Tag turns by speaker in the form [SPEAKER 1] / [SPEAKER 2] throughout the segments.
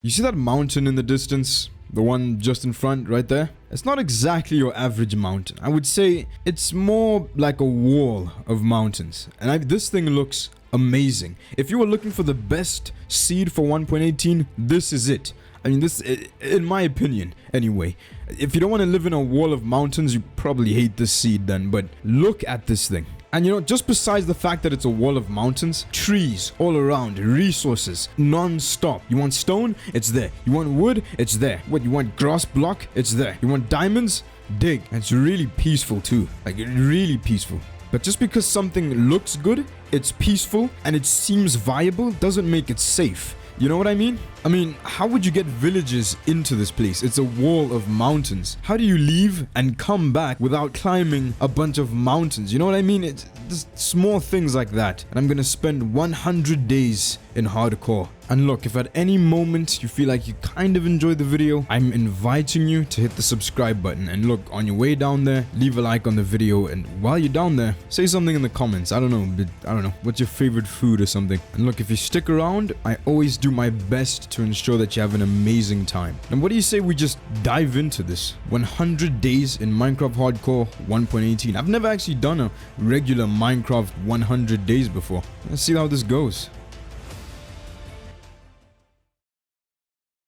[SPEAKER 1] You see that mountain in the distance? The one just in front, right there? It's not exactly your average mountain. I would say it's more like a wall of mountains. And this thing looks amazing. If you were looking for the best seed for 1.18, this is it. I mean, this, in my opinion, anyway. If you don't want to live in a wall of mountains, you probably hate this seed then. But look at this thing. And you know, just besides the fact that it's a wall of mountains, trees all around, resources, non-stop. You want stone? It's there. You want wood? It's there. What, you want grass block? It's there. You want diamonds? Dig. And it's really peaceful too. Like, really peaceful. But just because something looks good, it's peaceful, and it seems viable, doesn't make it safe. You know what I mean? I mean, how would you get villagers into this place? It's a wall of mountains. How do you leave and come back without climbing a bunch of mountains? You know what I mean? It's just small things like that. And I'm gonna spend 100 days in hardcore. And look, if at any moment you feel like you kind of enjoyed the video, I'm inviting you to hit the subscribe button. And look, on your way down there, leave a like on the video. And while you're down there, say something in the comments. I don't know, what's your favorite food or something? And look, if you stick around, I always do my best to ensure that you have an amazing time. And what do you say we just dive into this? 100 days in Minecraft Hardcore 1.18. I've never actually done a regular Minecraft 100 days before. Let's see how this goes.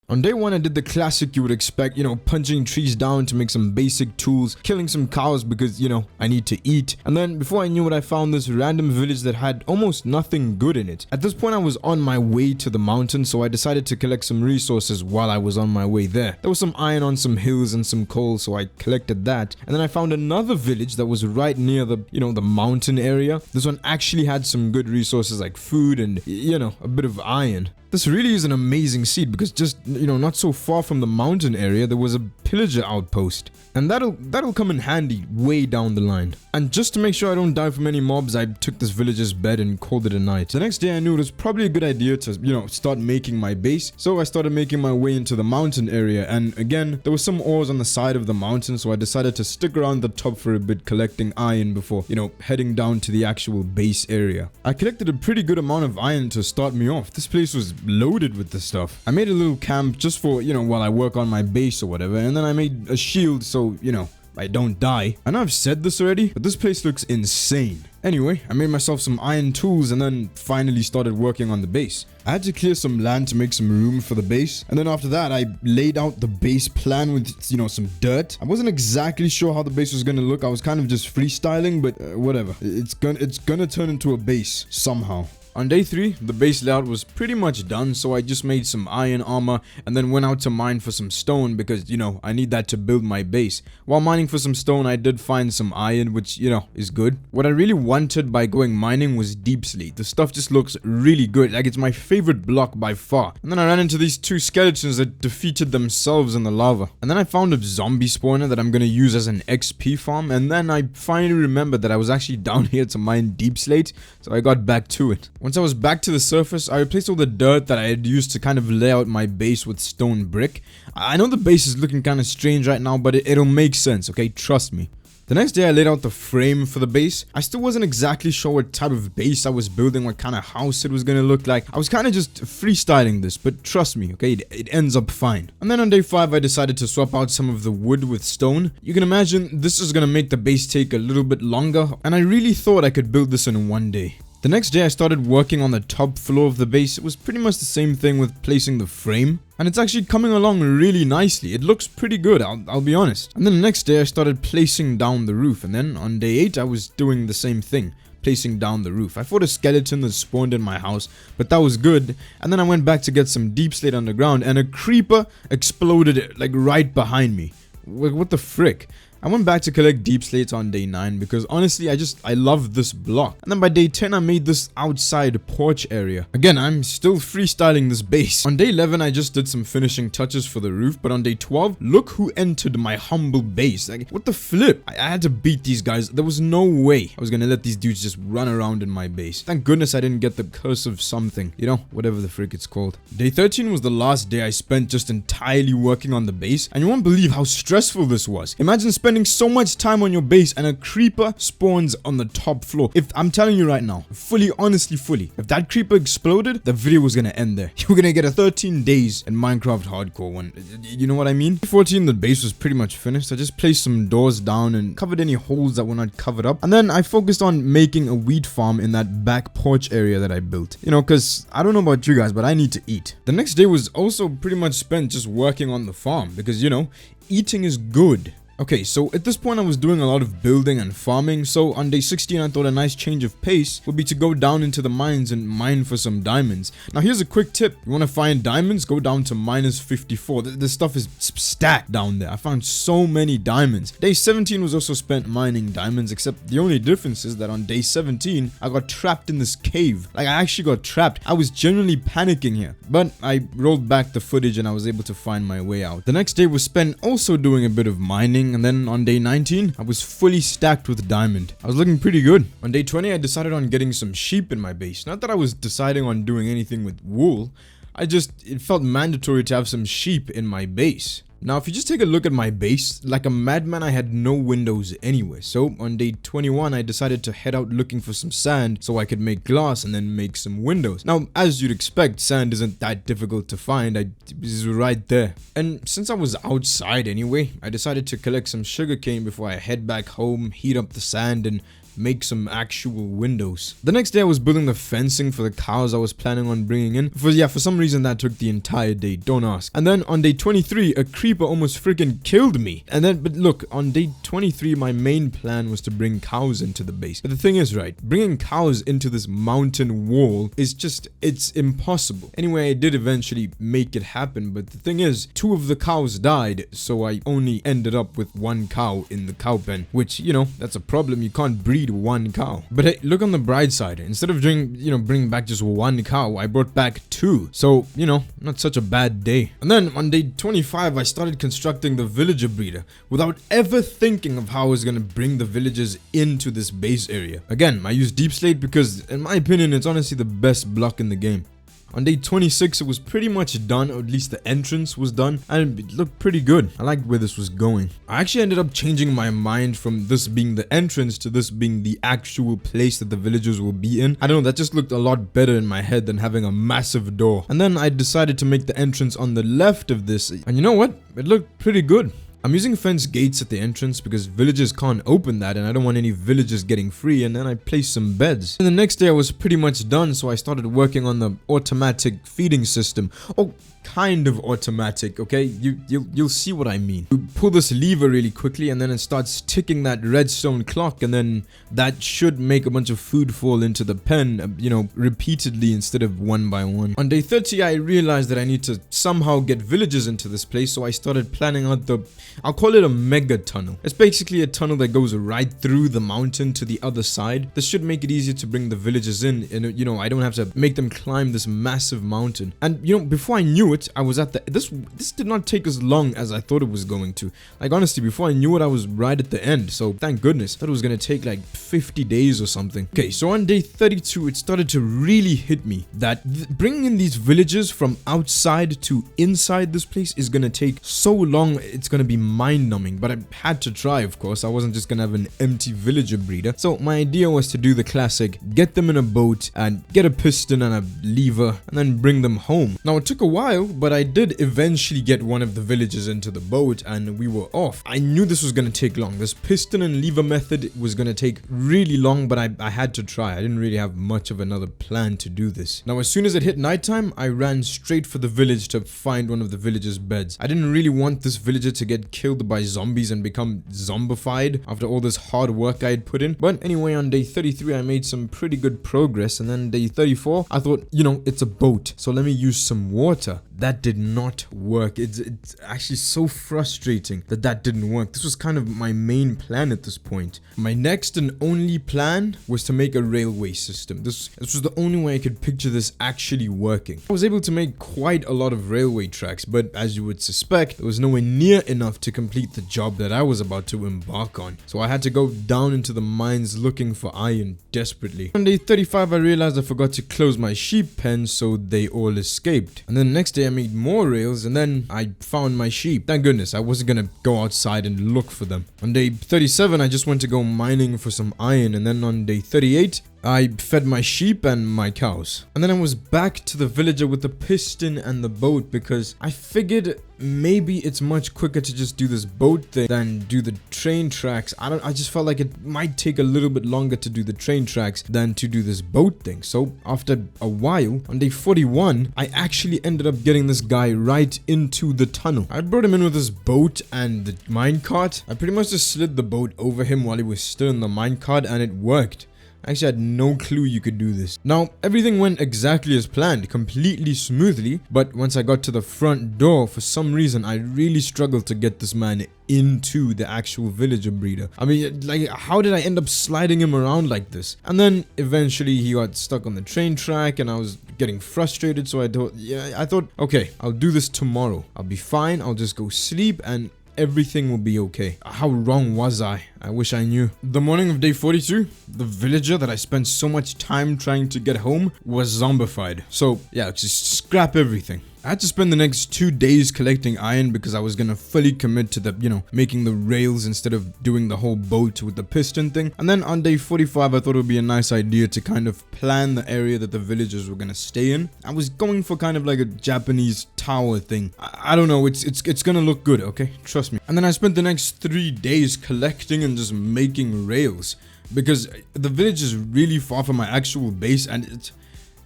[SPEAKER 1] On day 1, I did the classic you would expect, you know, punching trees down to make some basic tools, killing some cows because, you know, I need to eat. And then before I knew it, I found this random village that had almost nothing good in it. At this point, I was on my way to the mountain, so I decided to collect some resources while I was on my way there. There was some iron on some hills and some coal, so I collected that. And then I found another village that was right near the, you know, the mountain area. This one actually had some good resources like food and, you know, a bit of iron. This really is an amazing seed because just, you know, not so far from the mountain area, there was a pillager outpost. And that'll come in handy way down the line. And just to make sure I don't die from any mobs, I took this villager's bed and called it a night. The next day I knew it was probably a good idea to, you know, start making my base. So I started making my way into the mountain area. And again, there was some ores on the side of the mountain, so I decided to stick around the top for a bit collecting iron before, you know, heading down to the actual base area. I collected a pretty good amount of iron to start me off. This place was loaded with this stuff. I made a little camp just for, you know, while I work on my base or whatever. And then I made a shield so, you know, I don't die. I know I've said this already, but this place looks insane. Anyway, I made myself some iron tools and then finally started working on the base. I had to clear some land to make some room for the base. And then after that, I laid out the base plan with, you know, some dirt. I wasn't exactly sure how the base was going to look. I was kind of just freestyling, but whatever. It's gonna turn into a base somehow. On day 3, the base layout was pretty much done, so I just made some iron armor and then went out to mine for some stone because, you know, I need that to build my base. While mining for some stone, I did find some iron, which, you know, is good. What I really wanted by going mining was deep slate. The stuff just looks really good, like it's my favorite block by far. And then I ran into these 2 skeletons that defeated themselves in the lava. And then I found a zombie spawner that I'm gonna use as an XP farm, and then I finally remembered that I was actually down here to mine deep slate, so I got back to it. Once I was back to the surface, I replaced all the dirt that I had used to kind of lay out my base with stone brick. I know the base is looking kind of strange right now, but it'll make sense, okay? Trust me. The next day I laid out the frame for the base. I still wasn't exactly sure what type of base I was building, what kind of house it was gonna look like. I was kind of just freestyling this, but trust me, okay, it ends up fine. And then on day 5 I decided to swap out some of the wood with stone. You can imagine this is gonna make the base take a little bit longer, and I really thought I could build this in one day. The next day I started working on the top floor of the base. It was pretty much the same thing with placing the frame. And it's actually coming along really nicely. It looks pretty good, I'll be honest. And then the next day I started placing down the roof. And then on day 8 I was doing the same thing, placing down the roof. I fought a skeleton that spawned in my house, but that was good. And then I went back to get some deep slate underground and a creeper exploded like right behind me. What the frick? I went back to collect deep slates on day 9 because honestly I love this block. And then by day 10 I made this outside porch area. Again, I'm still freestyling this base. On day 11 I just did some finishing touches for the roof, but on day 12 look who entered my humble base. Like, what the flip? I had to beat these guys. There was no way I was gonna let these dudes just run around in my base. Thank goodness I didn't get the curse of something, you know, whatever the frick it's called. Day 13 was the last day I spent just entirely working on the base, and you won't believe how stressful this was. Imagine spending spending so much time on your base and a creeper spawns on the top floor. If I'm telling you right now, honestly, if that creeper exploded, the video was gonna end there. You were gonna get a 13 days in Minecraft hardcore one. You know what I mean? 14, the base was pretty much finished. I just placed some doors down and covered any holes that were not covered up. And then I focused on making a wheat farm in that back porch area that I built. You know, because I don't know about you guys, but I need to eat. The next day was also pretty much spent just working on the farm because, you know, eating is good. Okay, so at this point I was doing a lot of building and farming, so on day 16 I thought a nice change of pace would be to go down into the mines and mine for some diamonds. Now here's a quick tip: you want to find diamonds, go down to -54. This stuff is stacked down there. I found so many diamonds. Day 17 was also spent mining diamonds, except the only difference is that on day 17 I got trapped in this cave. Like, I actually got trapped. I was genuinely panicking here, but I rolled back the footage and I was able to find my way out. The next day was spent also doing a bit of mining, and then on day 19, I was fully stacked with diamond. I was looking pretty good. On day 20, I decided on getting some sheep in my base. Not that I was deciding on doing anything with wool. It felt mandatory to have some sheep in my base. Now, if you just take a look at my base, like a madman, I had no windows anywhere. So on day 21, I decided to head out looking for some sand so I could make glass and then make some windows. Now, as you'd expect, sand isn't that difficult to find. It was right there. And since I was outside anyway, I decided to collect some sugarcane before I head back home, heat up the sand, and make some actual windows. The next day I was building the fencing for the cows I was planning on bringing in. For some reason that took the entire day, don't ask. And then on day 23, a creeper almost freaking killed me. But look, on day 23 my main plan was to bring cows into the base. But the thing is, right, bringing cows into this mountain wall is it's impossible. Anyway, I did eventually make it happen, but the thing is, 2 of the cows died, so I only ended up with 1 cow in the cow pen, which, you know, that's a problem. You can't breed 1 cow. But hey, look on the bright side. Instead of bringing back just 1 cow, I brought back 2. So, you know, not such a bad day. And then on day 25, I started constructing the villager breeder without ever thinking of how I was gonna bring the villagers into this base area. Again, I used deep slate because, in my opinion, it's honestly the best block in the game. On day 26, it was pretty much done, or at least the entrance was done, and it looked pretty good. I liked where this was going. I actually ended up changing my mind from this being the entrance to this being the actual place that the villagers will be in. I don't know, that just looked a lot better in my head than having a massive door. And then I decided to make the entrance on the left of this, and you know what? It looked pretty good. I'm using fence gates at the entrance because villagers can't open that and I don't want any villagers getting free, and then I placed some beds. And the next day I was pretty much done, so I started working on the automatic feeding system. Oh, kind of automatic, okay? You'll see what I mean. You pull this lever really quickly and then it starts ticking that redstone clock, and then that should make a bunch of food fall into the pen, repeatedly instead of 1 by 1. On day 30, I realized that I need to somehow get villagers into this place, so I started planning out I'll call it a mega tunnel. It's basically a tunnel that goes right through the mountain to the other side. This should make it easier to bring the villagers in, and I don't have to make them climb this massive mountain. And before I knew it, I was at this did not take as long as I thought it was going to. Like, honestly, before I knew it, I was right at the end, so thank goodness. I thought it was gonna take like 50 days or something. Okay, so on day 32, it started to really hit me that bringing in these villagers from outside to inside this place is gonna take so long. It's gonna be mind-numbing, but I had to try, of course. I wasn't just gonna have an empty villager breeder. So my idea was to do the classic, get them in a boat and get a piston and a lever and then bring them home. Now, it took a while, but I did eventually get one of the villagers into the boat and we were off. I knew this was gonna take long. This piston and lever method was gonna take really long, but I had to try. I didn't really have much of another plan to do this. Now, as soon as it hit nighttime, I ran straight for the village to find one of the villagers' beds. I didn't really want this villager to get killed by zombies and become zombified after all this hard work I had put in. But anyway, on day 33, I made some pretty good progress, and then day 34, I thought, it's a boat, so let me use some water. That did not work. It's actually so frustrating that didn't work. This was kind of my main plan at this point. My next and only plan was to make a railway system. This was the only way I could picture this actually working. I was able to make quite a lot of railway tracks, but as you would suspect, it was nowhere near enough to complete the job that I was about to embark on. So I had to go down into the mines looking for iron desperately. On day 35, I realized I forgot to close my sheep pen, so they all escaped. And then the next day, I made more rails, and then I found my sheep. Thank goodness, I wasn't gonna go outside and look for them. On day 37, I just went to go mining for some iron, and then on day 38, I fed my sheep and my cows. And then I was back to the villager with the piston and the boat because I figured maybe it's much quicker to just do this boat thing than do the train tracks. I just felt like it might take a little bit longer to do the train tracks than to do this boat thing. So after a while, on day 41, I actually ended up getting this guy right into the tunnel. I brought him in with his boat and the minecart. I pretty much just slid the boat over him while he was still in the minecart, and it worked. I actually had no clue you could do this. Now, everything went exactly as planned, completely smoothly, but once I got to the front door, for some reason, I really struggled to get this man into the actual villager breeder. I mean, like, how did I end up sliding him around like this? And then eventually he got stuck on the train track and I was getting frustrated, so I thought, okay, I'll do this tomorrow. I'll be fine, I'll just go sleep and everything will be okay. How wrong was I? I wish I knew. The morning of day 42, the villager that I spent so much time trying to get home was zombified. So yeah, just scrap everything. I had to spend the next 2 days collecting iron because I was gonna fully commit to the, making the rails instead of doing the whole boat with the piston thing. And then on day 45, I thought it would be a nice idea to kind of plan the area that the villagers were gonna stay in. I was going for kind of like a Japanese tower thing. I don't know, it's gonna look good, okay? Trust me. And then I spent the next 3 days collecting and just making rails because the village is really far from my actual base, and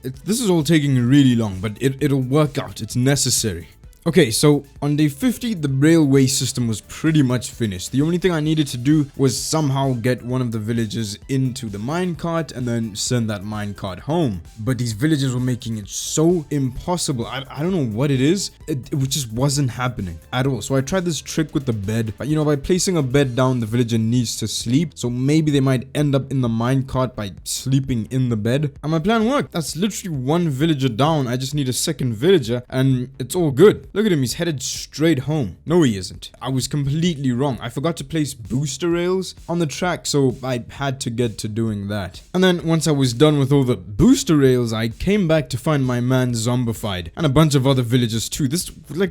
[SPEAKER 1] this is all taking really long, but it'll work out. It's necessary. Okay, so on day 50, the railway system was pretty much finished. The only thing I needed to do was somehow get one of the villagers into the minecart and then send that minecart home. But these villagers were making it so impossible. I don't know what it is. It just wasn't happening at all. So I tried this trick with the bed. But by placing a bed down, the villager needs to sleep. So maybe they might end up in the minecart by sleeping in the bed. And my plan worked. That's literally one villager down. I just need a second villager and it's all good. Look at him, he's headed straight home. No, he isn't. I was completely wrong. I forgot to place booster rails on the track, so I had to get to doing that. And then once I was done with all the booster rails, I came back to find my man zombified and a bunch of other villagers too.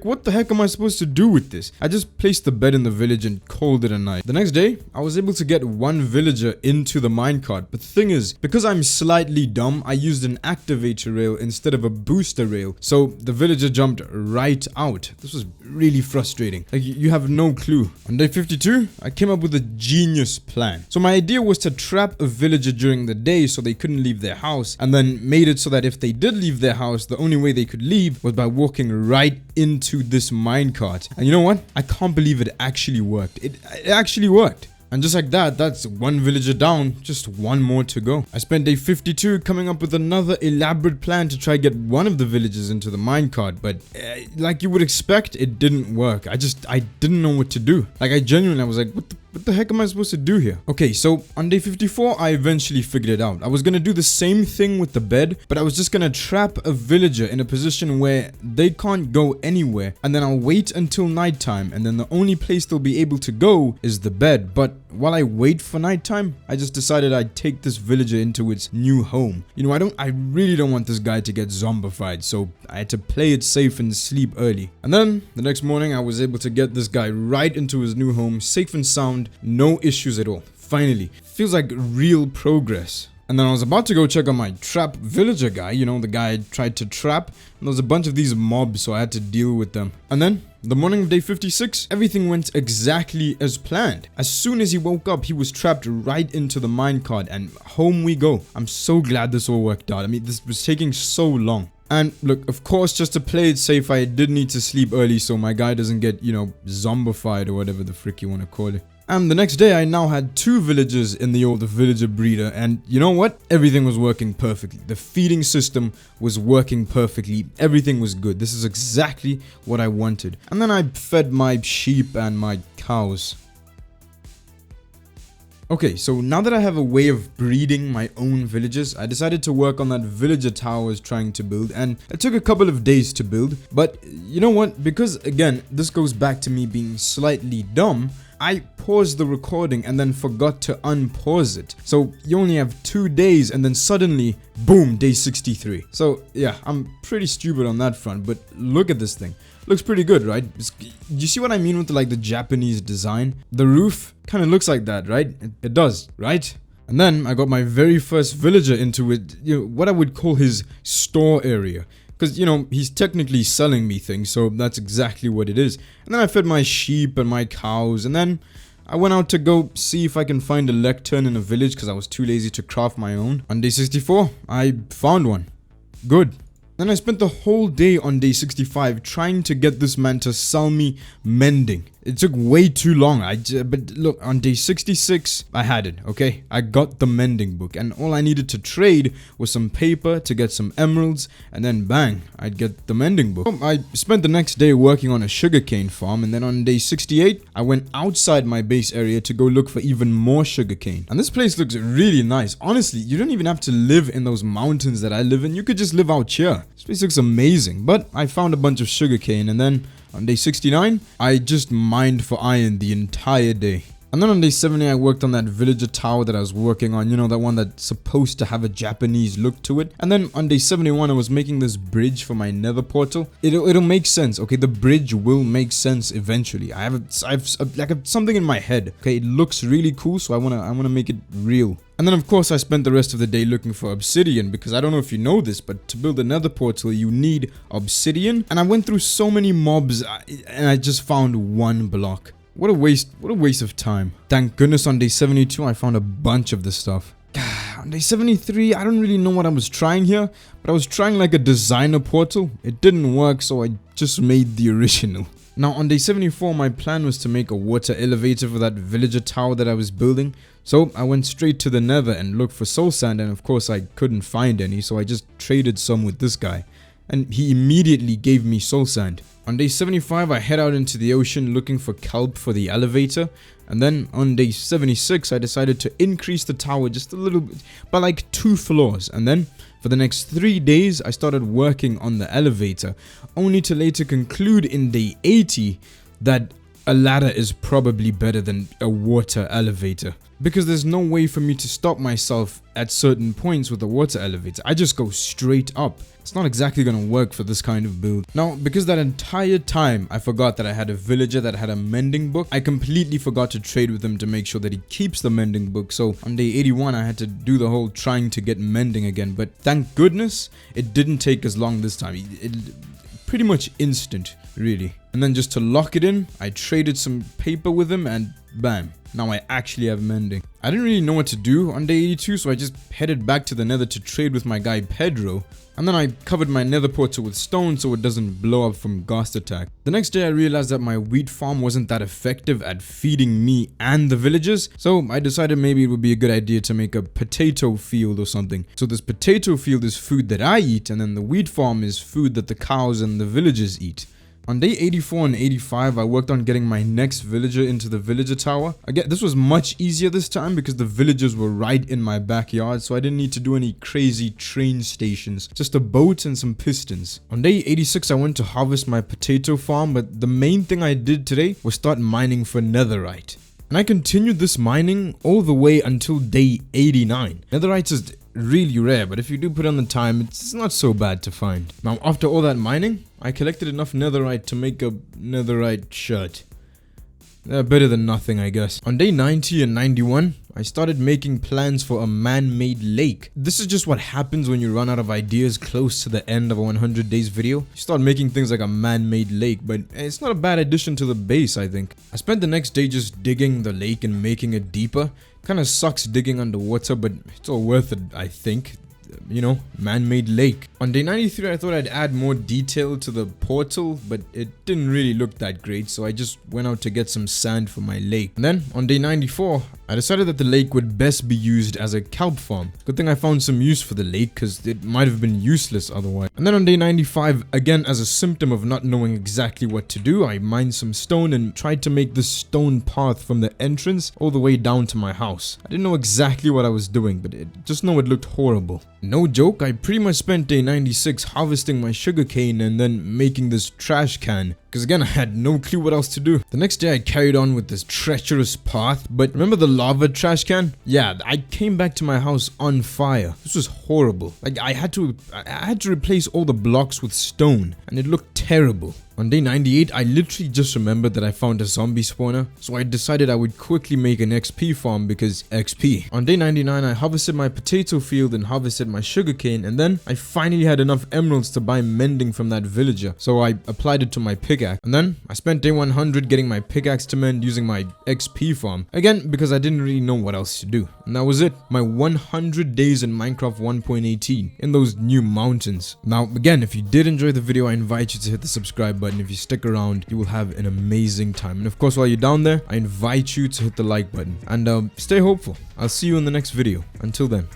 [SPEAKER 1] What the heck am I supposed to do with this? I just placed the bed in the village and called it a night. The next day, I was able to get one villager into the minecart, but the thing is, because I'm slightly dumb, I used an activator rail instead of a booster rail, so the villager jumped right out. This was really frustrating. Like, you have no clue. On day 52, I came up with a genius plan. So my idea was to trap a villager during the day so they couldn't leave their house, and then made it so that if they did leave their house, the only way they could leave was by walking right into this minecart. And you know what? I can't believe it actually worked. It actually worked. And just like that, that's one villager down, just one more to go. I spent day 52 coming up with another elaborate plan to try get one of the villagers into the minecart, but like you would expect, it didn't work. I didn't know what to do. Like, I was like, what the heck am I supposed to do here? Okay, so on day 54, I eventually figured it out. I was gonna do the same thing with the bed, but I was just gonna trap a villager in a position where they can't go anywhere, and then I'll wait until nighttime, and then the only place they'll be able to go is the bed. But while I wait for nighttime, I just decided I'd take this villager into its new home. I really don't want this guy to get zombified, so I had to play it safe and sleep early. And then the next morning, I was able to get this guy right into his new home, safe and sound, no issues at all. Finally, feels like real progress. And then I was about to go check on my trap villager guy, the guy I tried to trap, and there was a bunch of these mobs, so I had to deal with them. And then, the morning of day 56, everything went exactly as planned. As soon as he woke up, he was trapped right into the minecart, and home we go. I'm so glad this all worked out. I mean, this was taking so long. And look, of course, just to play it safe, I did need to sleep early so my guy doesn't get, zombified or whatever the frick you want to call it. And the next day, I now had 2 villagers in the villager breeder, and you know what? Everything was working perfectly. The feeding system was working perfectly. Everything was good. This is exactly what I wanted. And then I fed my sheep and my cows. Okay, so now that I have a way of breeding my own villagers, I decided to work on that villager tower I was trying to build, and it took a couple of days to build. But you know what? Because again, this goes back to me being slightly dumb, I paused the recording and then forgot to unpause it. So you only have 2 days and then suddenly, boom, day 63. So yeah, I'm pretty stupid on that front, but look at this thing. Looks pretty good, right? You see what I mean with like the Japanese design? The roof kind of looks like that, right? It does, right? And then I got my very first villager into it, what I would call his store area. Because, he's technically selling me things, so that's exactly what it is. And then I fed my sheep and my cows, and then I went out to go see if I can find a lectern in a village because I was too lazy to craft my own. On day 64, I found one. Good. Then I spent the whole day on day 65 trying to get this man to sell me mending. It took way too long. But look, on day 66, I had it, okay? I got the mending book, and all I needed to trade was some paper to get some emeralds, and then bang, I'd get the mending book. I spent the next day working on a sugarcane farm, and then on day 68, I went outside my base area to go look for even more sugarcane. And this place looks really nice. Honestly, you don't even have to live in those mountains that I live in. You could just live out here. This place looks amazing. But I found a bunch of sugarcane, and then on day 69, I just mined for iron the entire day. And then on day 70, I worked on that villager tower that I was working on, that one that's supposed to have a Japanese look to it. And then on day 71, I was making this bridge for my nether portal. It'll make sense, okay? The bridge will make sense eventually. I have something in my head, okay? It looks really cool, so I wanna make it real. And then of course I spent the rest of the day looking for obsidian, because I don't know if you know this, but to build a nether portal you need obsidian. And I went through so many mobs and I just found one block. What a waste of time. Thank goodness on day 72 I found a bunch of this stuff. On day 73, I don't really know what I was trying here, but I was trying like a designer portal. It didn't work, so I just made the original. Now on day 74, my plan was to make a water elevator for that villager tower that I was building. So I went straight to the Nether and looked for soul sand, and of course I couldn't find any, so I just traded some with this guy. And he immediately gave me soul sand. On day 75, I head out into the ocean looking for kelp for the elevator. And then on day 76, I decided to increase the tower just a little bit, by like 2 floors. And then for the next 3 days, I started working on the elevator, only to later conclude in day 80 that a ladder is probably better than a water elevator. Because there's no way for me to stop myself at certain points with a water elevator. I just go straight up. It's not exactly gonna work for this kind of build. Now, because that entire time I forgot that I had a villager that had a mending book, I completely forgot to trade with him to make sure that he keeps the mending book. So on day 81, I had to do the whole trying to get mending again. But thank goodness it didn't take as long this time. It pretty much instant, really. And then just to lock it in, I traded some paper with him and bam. Now I actually have mending. I didn't really know what to do on day 82, so I just headed back to the nether to trade with my guy Pedro. And then I covered my nether portal with stone so it doesn't blow up from ghost attack. The next day I realized that my wheat farm wasn't that effective at feeding me and the villagers, so I decided maybe it would be a good idea to make a potato field or something. So this potato field is food that I eat, and then the wheat farm is food that the cows and the villagers eat. On day 84 and 85, I worked on getting my next villager into the villager tower. Again, this was much easier this time because the villagers were right in my backyard, so I didn't need to do any crazy train stations, just a boat and some pistons. On day 86, I went to harvest my potato farm, but the main thing I did today was start mining for netherite. And I continued this mining all the way until day 89. Netherite is really rare, but if you do put on the time, it's not so bad to find. Now, after all that mining, I collected enough netherite to make a netherite shirt. Better than nothing, I guess. On day 90 and 91, I started making plans for a man-made lake. This is just what happens when you run out of ideas close to the end of a 100 days video. You start making things like a man-made lake, but it's not a bad addition to the base, I think. I spent the next day just digging the lake and making it deeper. Kinda sucks digging underwater, but it's all worth it, I think. Man-made lake. On day 93, I thought I'd add more detail to the portal, but it didn't really look that great, so I just went out to get some sand for my lake. And then, on day 94, I decided that the lake would best be used as a kelp farm. Good thing I found some use for the lake, because it might have been useless otherwise. And then on day 95, again as a symptom of not knowing exactly what to do, I mined some stone and tried to make this stone path from the entrance all the way down to my house. I didn't know exactly what I was doing, but just know it looked horrible. No joke, I pretty much spent day 96 harvesting my sugarcane and then making this trash can. because again, I had no clue what else to do. The next day I carried on with this treacherous path, but remember the lava trash can? Yeah, I came back to my house on fire. This was horrible. Like I had to replace all the blocks with stone, and it looked terrible. On day 98, I literally just remembered that I found a zombie spawner, so I decided I would quickly make an XP farm because XP. On day 99, I harvested my potato field and harvested my sugarcane, and then I finally had enough emeralds to buy mending from that villager, so I applied it to my pickaxe. And then I spent day 100 getting my pickaxe to mend using my XP farm, again because I didn't really know what else to do. And that was it, my 100 days in Minecraft 1.18 in those new mountains. Now again, if you did enjoy the video, I invite you to hit the subscribe button. If you stick around, you will have an amazing time. And of course, while you're down there, I invite you to hit the like button and stay hopeful. I'll see you in the next video. Until then.